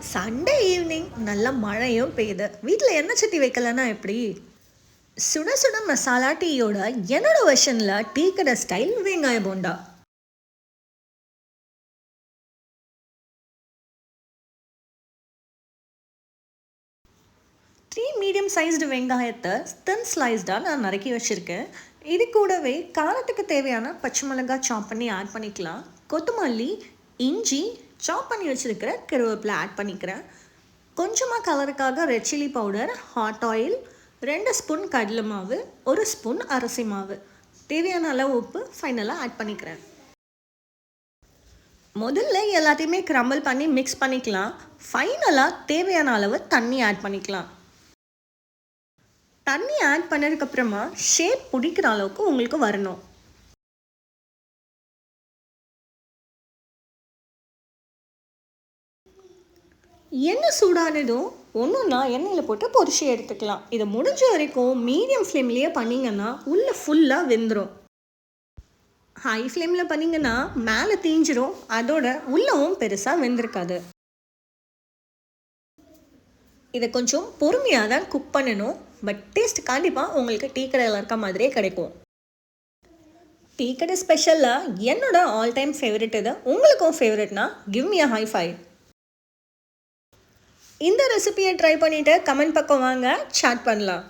Sunday evening நல்ல மழையும் பெய்யுது. வீட்டில் எண்ணெய் சட்டி வைக்கலன்னா எப்படி? சுட சுட மசாலா டீயோட என்னோட வெர்ஷனில் டீ கடை ஸ்டைல் வெங்காய போண்டா. 3 மீடியம் சைஸ்டு வெங்காயத்தை தின் ஸ்லைஸ்டாக நான் நறுக்கி வச்சுருக்கேன். இது கூடவே காரத்துக்கு தேவையான பச்சை மிளகாய் சாப் பண்ணி ஆட் பண்ணிக்கலாம். கொத்தமல்லி, இஞ்சி, சாப் பண்ணி வச்சுருக்கிற கருவேப்பிலை ஆட் பண்ணிக்கிறேன். கொஞ்சமாக கலருக்காக red chilli powder, hot oil, 2 spoon கடலை மாவு, 1 ஸ்பூன் அரிசி மாவு, தேவையான அளவு உப்பு ஃபைனலாக ஆட் பண்ணிக்கிறேன். முதல்ல எல்லாத்தையுமே கிரம்பிள் பண்ணி மிக்ஸ் பண்ணிக்கலாம். ஃபைனலாக தேவையான அளவு தண்ணி ஆட் பண்ணிக்கலாம். தண்ணி ஆட் பண்ணதுக்கப்புறமா ஷேப் பிடிக்கிற அளவுக்கு உங்களுக்கு வரணும். எண்ணெய் சூடானதும் ஒன்றுன்னா எண்ணெயில் போட்டு பொரிச்சு எடுத்துக்கலாம். இதை முடிஞ்ச வரைக்கும் மீடியம் ஃப்ளேம்லேயே பண்ணிங்கன்னா உள்ளே ஃபுல்லாக வெந்துடும். ஹை ஃப்ளேமில் பண்ணிங்கன்னா மேலே தீஞ்சிரும், அதோட உள்ளவும் பெருசாக வெந்திருக்காது. இதை கொஞ்சம் பொறுமையாக தான் குக் பண்ணணும். பட் டேஸ்ட் கண்டிப்பாக உங்களுக்கு டீ கடையில் இருக்க மாதிரியே கிடைக்கும். டீ கடை ஸ்பெஷலாக என்னோட ஆல் டைம் ஃபேவரட் இது. உங்களுக்கும் ஃபேவரட்னா give me a high five. இந்த ரெசிபியை ட்ரை பண்ணிவிட்டு கமெண்ட் பக்கம் வாங்க, சாட் பண்ணலாம்.